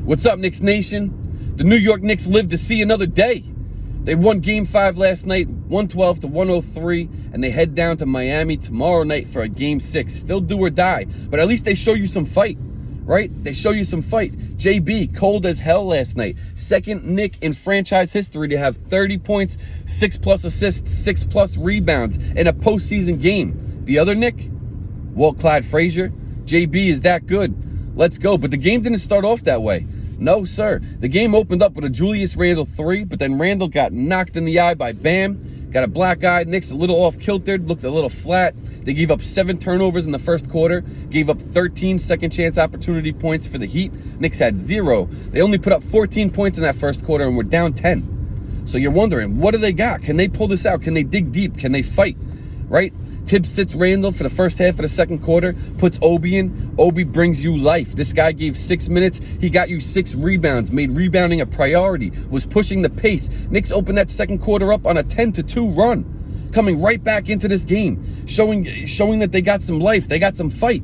What's up, Knicks Nation? The New York Knicks live to see another day. They won Game 5 last night, 112-103, and they head down to Miami tomorrow night for a Game 6. Still do or die, but at least they show you some fight, right? They show you some fight. JB, cold as hell last night. Second Knick in franchise history to have 30 points, 6+ assists, 6+ rebounds in a postseason game. The other Knick, Walt Clyde Frazier, JB is that good. Let's go. But the game didn't start off that way. No, sir. The game opened up with a Julius Randle 3, but then Randle got knocked in the eye by Bam. Got a black eye. Knicks a little off-kiltered, looked a little flat. They gave up 7 turnovers in the first quarter, gave up 13 second-chance opportunity points for the Heat. Knicks had 0. They only put up 14 points in that first quarter and were down 10. So you're wondering, what do they got? Can they pull this out? Can they dig deep? Can they fight? Right? Tibbs sits Randle for the first half of the second quarter, puts Obi in. Obi brings you life. This guy gave 6 minutes. He got you 6 rebounds, made rebounding a priority, was pushing the pace. Knicks opened that second quarter up on a 10-2 run, coming right back into this game, showing that they got some life, they got some fight.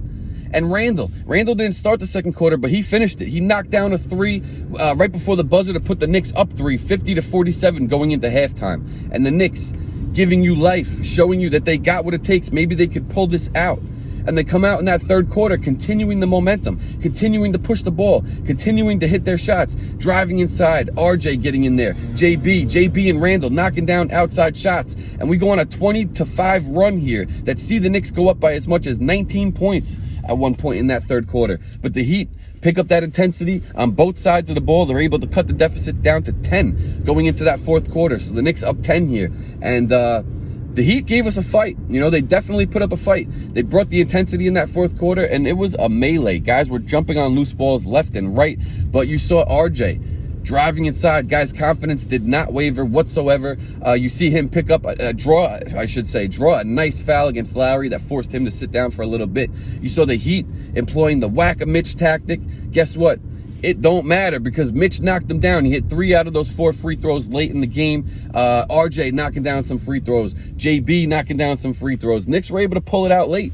And Randle didn't start the second quarter, but he finished it. He knocked down a 3 right before the buzzer to put the Knicks up 3, 50-47 going into halftime. And the Knicks giving you life, showing you that they got what it takes. Maybe they could pull this out. And they come out in that third quarter, continuing the momentum, continuing to push the ball, continuing to hit their shots, driving inside, RJ getting in there, JB and Randle knocking down outside shots. And we go on a 20-5 run here that see the Knicks go up by as much as 19 points at one point in that third quarter. But the Heat pick up that intensity on both sides of the ball. They're able to cut the deficit down to 10 going into that fourth quarter. So the Knicks up 10 here. And the Heat gave us a fight. You know, they definitely put up a fight. They brought the intensity in that fourth quarter, and it was a melee. Guys were jumping on loose balls left and right. But you saw RJ driving inside. Guys' confidence did not waver whatsoever. You see him pick up draw a nice foul against Lowry that forced him to sit down for a little bit. You saw the Heat employing the whack-a-Mitch tactic. Guess what? It don't matter because Mitch knocked him down. He hit 3 out of those 4 free throws late in the game. RJ knocking down some free throws. JB knocking down some free throws. Knicks were able to pull it out late.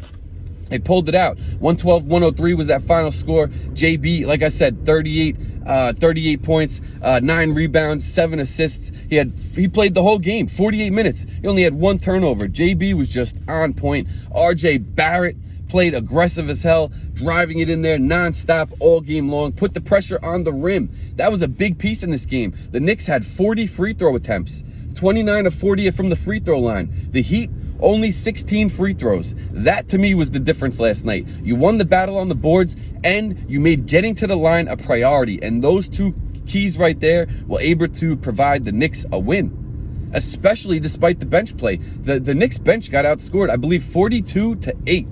They pulled it out. 112-103 was that final score. JB, like I said, 38 points, 9 rebounds, 7 assists. He played the whole game, 48 minutes. He only had 1 turnover. JB was just on point. RJ Barrett played aggressive as hell, driving it in there nonstop all game long, put the pressure on the rim. That was a big piece in this game. The Knicks had 40 free throw attempts, 29 of 40 from the free throw line. The Heat, only 16 free throws. That, to me, was the difference last night. You won the battle on the boards, and you made getting to the line a priority. And those 2 keys right there were able to provide the Knicks a win, especially despite the bench play. The Knicks bench got outscored, I believe, 42-8,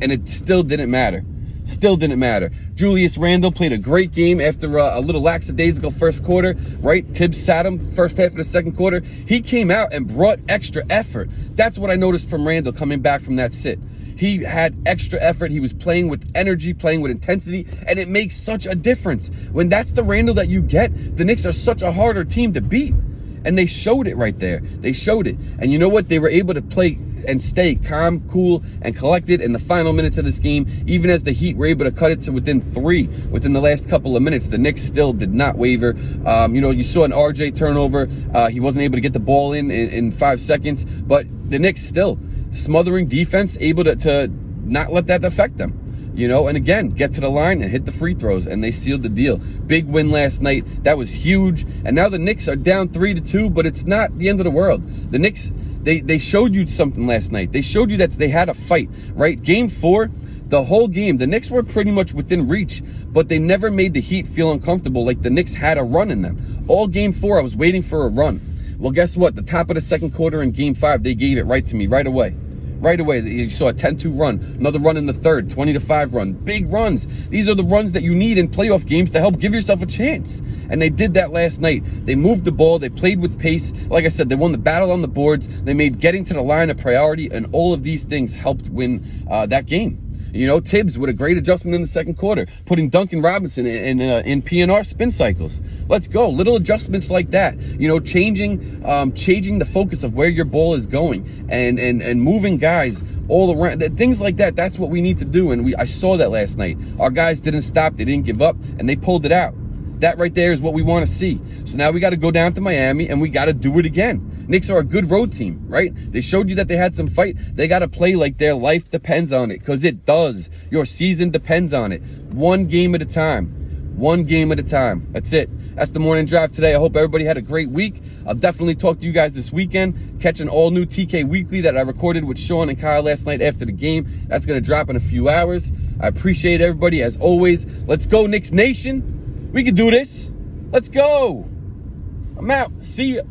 and it still didn't matter. Still didn't matter. Julius Randle played a great game after a little lackadaisical first quarter, right? Tibbs sat him first half of the second quarter. He came out and brought extra effort. That's what I noticed from Randle coming back from that sit. He had extra effort. He was playing with energy, playing with intensity, and it makes such a difference. When that's the Randle that you get, the Knicks are such a harder team to beat. And they showed it right there. They showed it. And you know what? They were able to play and stay calm, cool, and collected in the final minutes of this game. Even as the Heat were able to cut it to within 3 within the last couple of minutes, the Knicks still did not waver. You saw an RJ turnover. He wasn't able to get the ball in 5 seconds. But the Knicks still smothering defense, able to not let that affect them. And again, get to the line and hit the free throws, and they sealed the deal. Big win last night. That was huge. And now the Knicks are down 3-2, but it's not the end of the world. The Knicks, they showed you something last night. They showed you that they had a fight, right? Game 4, the whole game, the Knicks were pretty much within reach, but they never made the Heat feel uncomfortable like the Knicks had a run in them. All Game 4, I was waiting for a run. Well, guess what? The top of the second quarter in Game 5, they gave it right to me right away. Right away, you saw a 10-2 run, another run in the third, 20-5 run. Big runs. These are the runs that you need in playoff games to help give yourself a chance. And they did that last night. They moved the ball. They played with pace. Like I said, they won the battle on the boards. They made getting to the line a priority, and all of these things helped win that game. Tibbs with a great adjustment in the second quarter, putting Duncan Robinson in PNR spin cycles. Let's go. Little adjustments like that. Changing the focus of where your ball is going and moving guys all around. Things like that. That's what we need to do. And I saw that last night. Our guys didn't stop. They didn't give up, and they pulled it out. That right there is what we want to see. So now we got to go down to Miami and we got to do it again. Knicks are a good road team, right? They showed you that they had some fight. They got to play like their life depends on it, because it does. Your season depends on it. One game at a time. One game at a time. That's it. That's the morning drive today. I hope everybody had a great week. I'll definitely talk to you guys this weekend. Catch an all-new TK Weekly that I recorded with Sean and Kyle last night after the game. That's going to drop in a few hours. I appreciate everybody as always. Let's go, Knicks Nation. We can do this. Let's go. I'm out. See ya.